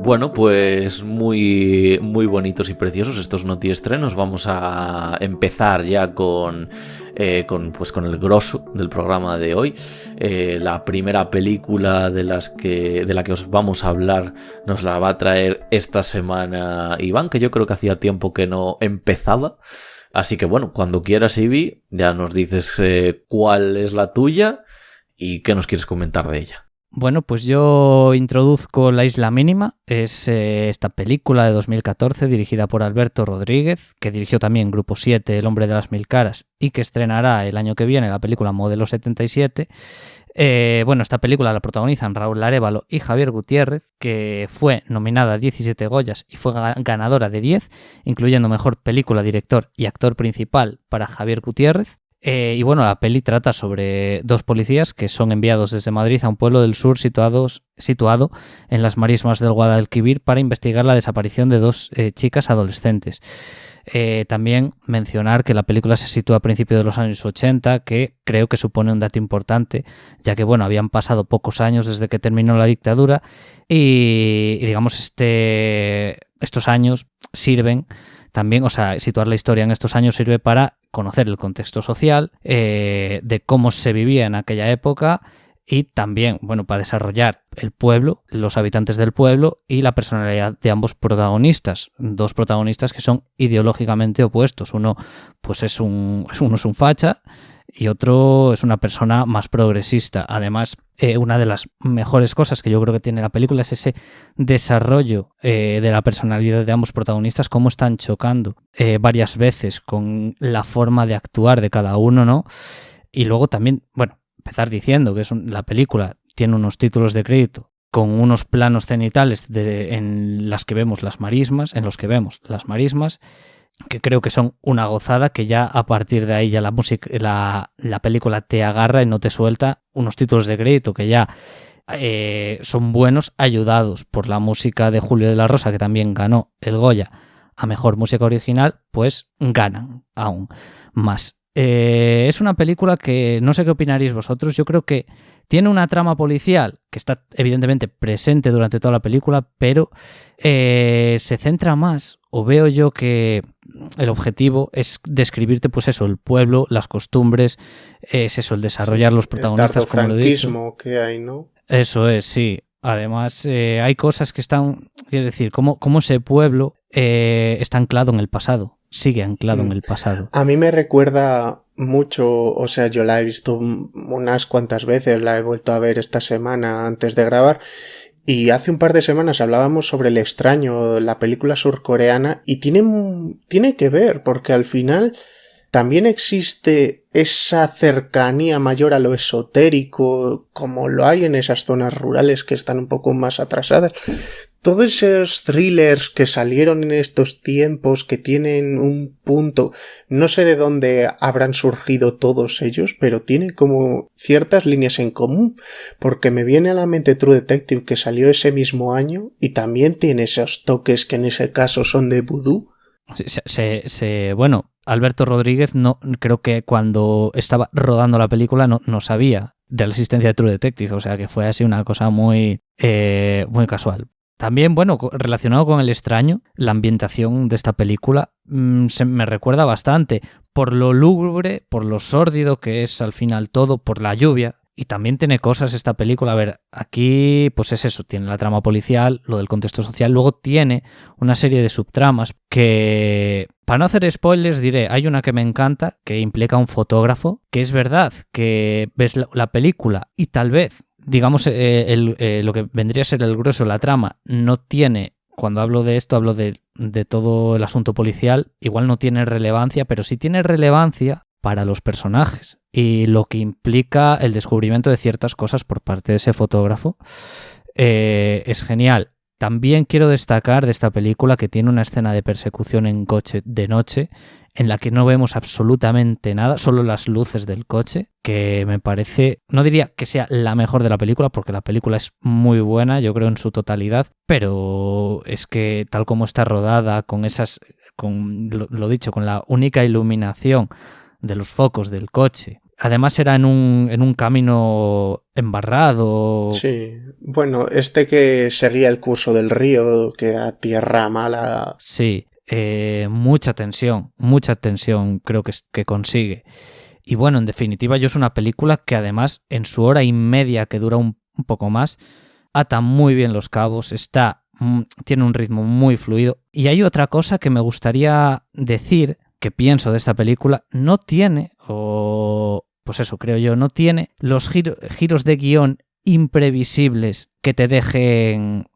Bueno, pues muy bonitos y preciosos estos notiestrenos. Vamos a empezar ya con el grosso del programa de hoy. La primera película de la que os vamos a hablar nos la va a traer esta semana Iván, que yo creo que hacía tiempo que no empezaba. Así que bueno, cuando quieras, Ivi, ya nos dices cuál es la tuya y qué nos quieres comentar de ella. Bueno, pues yo introduzco La Isla Mínima. Es esta película de 2014 dirigida por Alberto Rodríguez, que dirigió también Grupo 7, El hombre de las mil caras, y que estrenará el año que viene la película Modelo 77. Esta película la protagonizan Raúl Arévalo y Javier Gutiérrez, que fue nominada a 17 Goyas y fue ganadora de 10, incluyendo Mejor Película, Director y Actor Principal para Javier Gutiérrez. La peli trata sobre dos policías que son enviados desde Madrid a un pueblo del sur situado en las marismas del Guadalquivir para investigar la desaparición de dos chicas adolescentes. También mencionar que la película se sitúa a principios de los años 80, que creo que supone un dato importante, ya que habían pasado pocos años desde que terminó la dictadura y digamos estos años sirven también, situar la historia en estos años sirve para conocer el contexto social, de cómo se vivía en aquella época y también, para desarrollar el pueblo, los habitantes del pueblo y la personalidad de ambos protagonistas. Dos protagonistas que son ideológicamente opuestos. Uno es un facha y otro es una persona más progresista. Además, una de las mejores cosas que yo creo que tiene la película es ese desarrollo de la personalidad de ambos protagonistas, cómo están chocando varias veces con la forma de actuar de cada uno, ¿no? Y luego también, empezar diciendo que la película tiene unos títulos de crédito con unos planos cenitales en los que vemos las marismas, que creo que son una gozada, que ya a partir de ahí ya la película te agarra y no te suelta. Unos títulos de crédito que ya son buenos, ayudados por la música de Julio de la Rosa, que también ganó el Goya a Mejor Música Original, pues ganan aún más. Es una película que no sé qué opinaréis vosotros. Yo creo que tiene una trama policial que está evidentemente presente durante toda la película, pero se centra más, o veo yo que el objetivo es describirte, el pueblo, las costumbres, es eso, el desarrollar los protagonistas, como lo he dicho. El tardofranquismo que hay, ¿no? Eso es, sí. Además, hay cosas que están, quiero decir, cómo ese pueblo está anclado en el pasado, sigue anclado en el pasado. A mí me recuerda mucho, yo la he visto unas cuantas veces, la he vuelto a ver esta semana antes de grabar, y hace un par de semanas hablábamos sobre El extraño, la película surcoreana, y tiene que ver, porque al final también existe esa cercanía mayor a lo esotérico, como lo hay en esas zonas rurales que están un poco más atrasadas. Todos esos thrillers que salieron en estos tiempos, que tienen un punto, no sé de dónde habrán surgido todos ellos, pero tienen como ciertas líneas en común, porque me viene a la mente True Detective, que salió ese mismo año, y también tiene esos toques que en ese caso son de vudú. Alberto Rodríguez no creo que cuando estaba rodando la película no sabía de la existencia de True Detective, o sea que fue así una cosa muy casual. También, relacionado con El extraño, la ambientación de esta película se me recuerda bastante por lo lúgubre, por lo sórdido que es al final todo, por la lluvia. Y también tiene cosas esta película. A ver, aquí es eso, tiene la trama policial, lo del contexto social, luego tiene una serie de subtramas que, para no hacer spoilers, diré, hay una que me encanta, que implica a un fotógrafo, que es verdad que ves la película y tal vez, digamos, lo que vendría a ser el grueso de la trama, no tiene, cuando hablo de esto, hablo de todo el asunto policial, igual no tiene relevancia, pero sí tiene relevancia para los personajes y lo que implica el descubrimiento de ciertas cosas por parte de ese fotógrafo. Es genial. También quiero destacar de esta película que tiene una escena de persecución en coche de noche en la que no vemos absolutamente nada, solo las luces del coche, que me parece, no diría que sea la mejor de la película, porque la película es muy buena, yo creo, en su totalidad, pero es que tal como está rodada, con lo dicho, con la única iluminación de los focos del coche, Además era en un camino embarrado. Sí, bueno, que seguía el curso del río, que a tierra mala. Sí, mucha tensión creo que consigue. Y bueno, en definitiva, yo es una película que además en su hora y media, que dura un poco más, ata muy bien los cabos, tiene un ritmo muy fluido. Y hay otra cosa que me gustaría decir, que pienso de esta película, no tiene, pues eso creo yo, no tiene los giros de guión imprevisibles que te dejen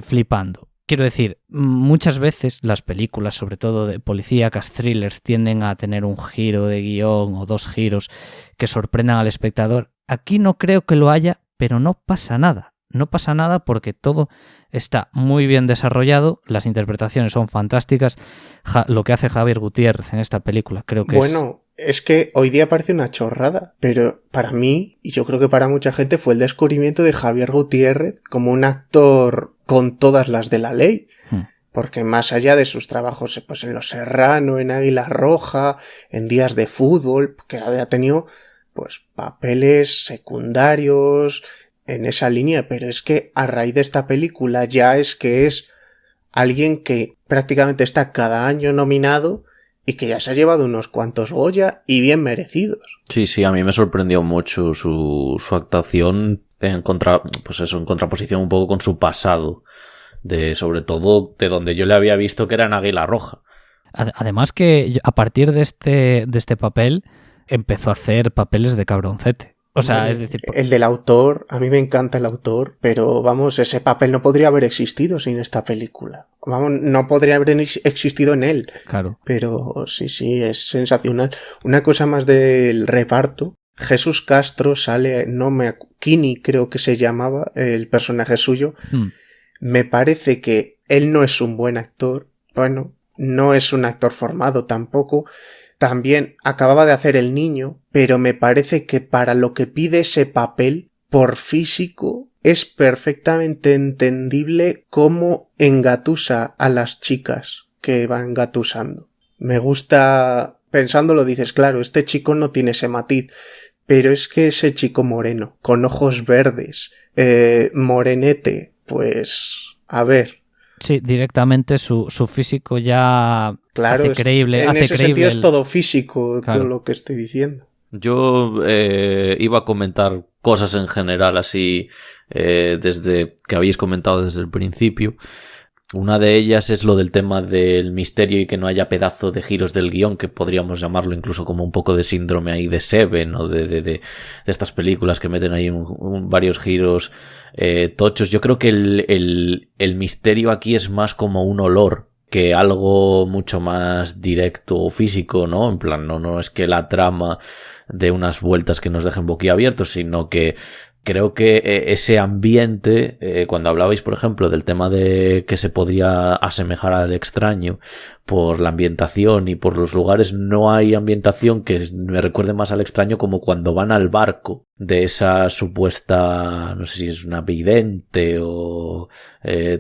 flipando. Quiero decir, muchas veces las películas, sobre todo de policíacas, thrillers, tienden a tener un giro de guión o 2 giros que sorprendan al espectador. Aquí no creo que lo haya, pero no pasa nada. No pasa nada porque todo está muy bien desarrollado, las interpretaciones son fantásticas. Lo que hace Javier Gutiérrez en esta película creo que es que hoy día parece una chorrada, pero para mí, y yo creo que para mucha gente, fue el descubrimiento de Javier Gutiérrez como un actor con todas las de la ley. Porque más allá de sus trabajos pues en Los Serrano, en Águila Roja, en Días de Fútbol, que había tenido pues papeles secundarios en esa línea, pero es que a raíz de esta película ya es alguien que prácticamente está cada año nominado y que ya se ha llevado unos cuantos Goya y bien merecidos. Sí, a mí me sorprendió mucho su actuación en contraposición un poco con su pasado, sobre todo de donde yo le había visto que era en Águila Roja. Además que a partir de este papel empezó a hacer papeles de cabroncete. O sea, es decir... El del autor, a mí me encanta el autor, pero vamos, ese papel no podría haber existido sin esta película. Vamos, no podría haber existido en él. Claro. Pero sí, es sensacional. Una cosa más del reparto. Jesús Castro sale, Kini creo que se llamaba, el personaje suyo. Me parece que él no es un buen actor. Bueno, no es un actor formado tampoco. También acababa de hacer El Niño, pero me parece que para lo que pide ese papel, por físico, es perfectamente entendible cómo engatusa a las chicas que va engatusando. Me gusta, pensándolo dices, claro, este chico no tiene ese matiz, pero es que ese chico moreno, con ojos verdes, morenete, pues, a ver... Sí, directamente su físico ya claro, hace creíble. En ese sentido es todo físico, claro. Todo lo que estoy diciendo. Yo iba a comentar cosas en general así desde que habéis comentado desde el principio. Una de ellas es lo del tema del misterio y que no haya pedazo de giros del guión, que podríamos llamarlo incluso como un poco de síndrome ahí de Seven o de estas películas que meten ahí varios giros tochos. Yo creo que el misterio aquí es más como un olor que algo mucho más directo o físico, ¿no? En plan, no es que la trama dé unas vueltas que nos dejen boquiabiertos, sino que creo que ese ambiente, cuando hablabais, por ejemplo, del tema de que se podría asemejar al extraño por la ambientación y por los lugares, no hay ambientación que me recuerde más al extraño como cuando van al barco de esa supuesta, no sé si es una vidente o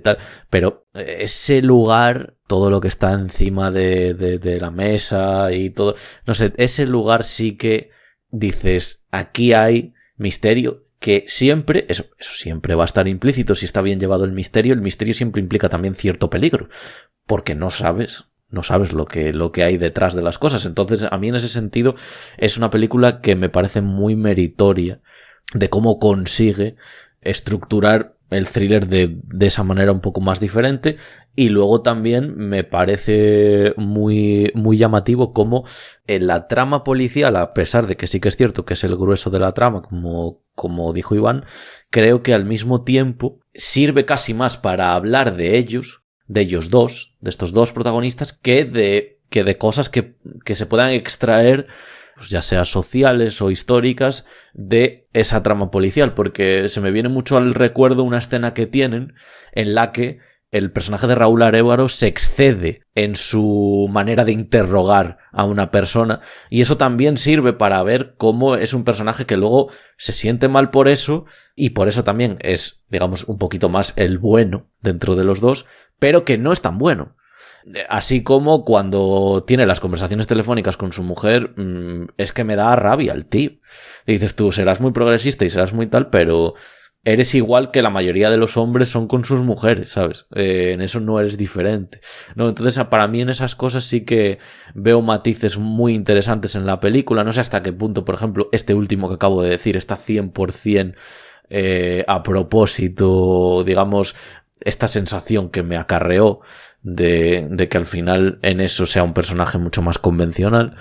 tal, pero ese lugar, todo lo que está encima de la mesa y todo, no sé, ese lugar sí que dices, aquí hay misterio, que siempre, eso siempre va a estar implícito si está bien llevado el misterio siempre implica también cierto peligro, porque no sabes lo que hay detrás de las cosas. Entonces, a mí en ese sentido es una película que me parece muy meritoria de cómo consigue estructurar el thriller de esa manera un poco más diferente, y luego también me parece muy, muy llamativo cómo en la trama policial, a pesar de que sí que es cierto que es el grueso de la trama, como dijo Iván, creo que al mismo tiempo sirve casi más para hablar de ellos dos, de estos dos protagonistas, que de cosas que se puedan extraer, pues ya sea sociales o históricas, de esa trama policial, porque se me viene mucho al recuerdo una escena que tienen en la que el personaje de Raúl Arévaro se excede en su manera de interrogar a una persona, y eso también sirve para ver cómo es un personaje que luego se siente mal por eso, y por eso también es, digamos, un poquito más el bueno dentro de los dos, pero que no es tan bueno. Así como cuando tiene las conversaciones telefónicas con su mujer, es que me da rabia el tío. Y dices tú, serás muy progresista y serás muy tal, pero eres igual que la mayoría de los hombres son con sus mujeres, ¿sabes? En eso no eres diferente, ¿no? Entonces, para mí en esas cosas sí que veo matices muy interesantes en la película. No sé hasta qué punto, por ejemplo, este último que acabo de decir está 100% a propósito, digamos, esta sensación que me acarreó de que al final en eso sea un personaje mucho más convencional.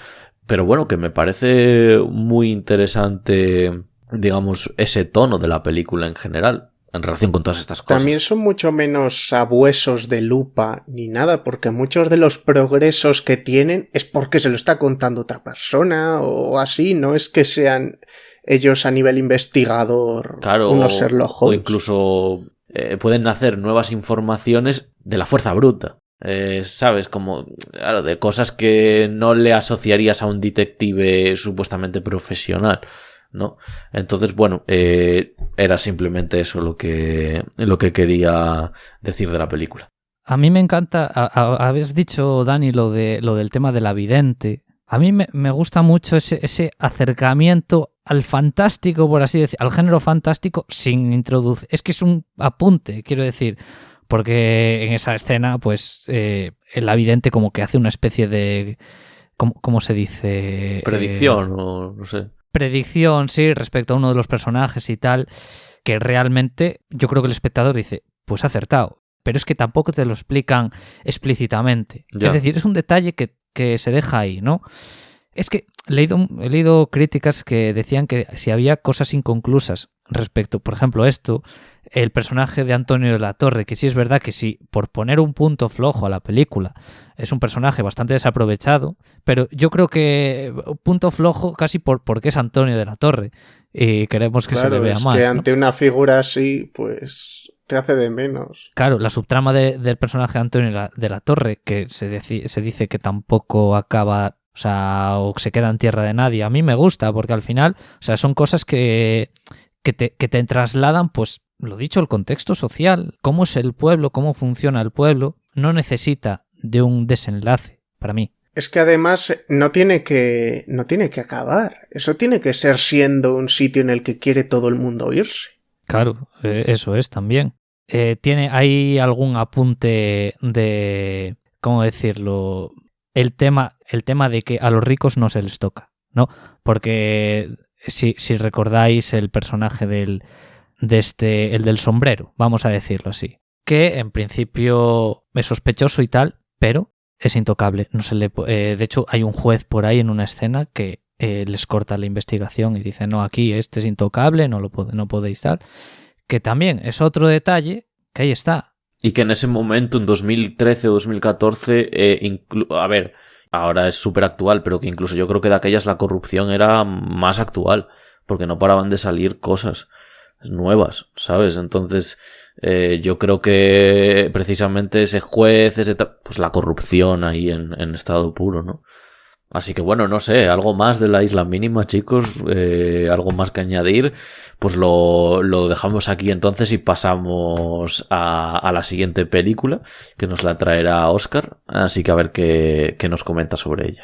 Pero bueno, que me parece muy interesante, digamos, ese tono de la película en general, en relación con todas estas cosas. También son mucho menos sabuesos de lupa ni nada, porque muchos de los progresos que tienen es porque se lo está contando otra persona o así, no es que sean ellos a nivel investigador, claro, unos Sherlock Holmes. O incluso pueden nacer nuevas informaciones de la fuerza bruta. ¿Sabes? Como, claro, de cosas que no le asociarías a un detective supuestamente profesional, ¿no? Entonces, bueno, era simplemente eso lo que quería decir de la película. A mí me encanta, habéis dicho, Dani, lo del tema de la vidente. A mí me gusta mucho ese acercamiento al fantástico, por así decir, al género fantástico sin introducir. Es que es un apunte, quiero decir. Porque en esa escena, pues, el vidente como que hace una especie de... ¿Cómo se dice? Predicción, o no sé. Predicción, sí, respecto a uno de los personajes y tal, que realmente yo creo que el espectador dice, pues ha acertado. Pero es que tampoco te lo explican explícitamente. Ya. Es decir, es un detalle que se deja ahí, ¿no? Es que he leído críticas que decían que si había cosas inconclusas respecto, por ejemplo, esto, el personaje de Antonio de la Torre, que sí es verdad que sí, por poner un punto flojo a la película, es un personaje bastante desaprovechado, pero yo creo que punto flojo casi porque es Antonio de la Torre y queremos que se le vea más. Que ¿no? ante una figura así, pues te hace de menos. Claro, la subtrama del personaje de Antonio de la Torre, que se dice que tampoco acaba... O sea, o se queda en tierra de nadie. A mí me gusta, porque al final, o sea, son cosas que te trasladan, pues, lo dicho, el contexto social, cómo es el pueblo, cómo funciona el pueblo. No necesita de un desenlace, para mí. Es que además no tiene que acabar. Eso tiene que ser siendo un sitio en el que quiere todo el mundo irse. Claro, eso es también. ¿Hay algún apunte de, cómo decirlo, el tema de que a los ricos no se les toca, ¿no? Porque si recordáis el personaje el del sombrero, vamos a decirlo así, que en principio es sospechoso y tal, pero es intocable. No se le, de hecho, hay un juez por ahí en una escena que les corta la investigación y dice, no, aquí este es intocable, no podéis tal. Que también es otro detalle que ahí está. Y que en ese momento, en 2013 o 2014, a ver, ahora es súper actual, pero que incluso yo creo que de aquellas la corrupción era más actual, porque no paraban de salir cosas nuevas, ¿sabes? Entonces, yo creo que precisamente ese juez, pues la corrupción ahí en estado puro, ¿no? Así que bueno, no sé, algo más de la Isla Mínima, chicos, algo más que añadir, pues lo dejamos aquí entonces y pasamos a la siguiente película, que nos la traerá Óscar, así que a ver qué nos comenta sobre ella.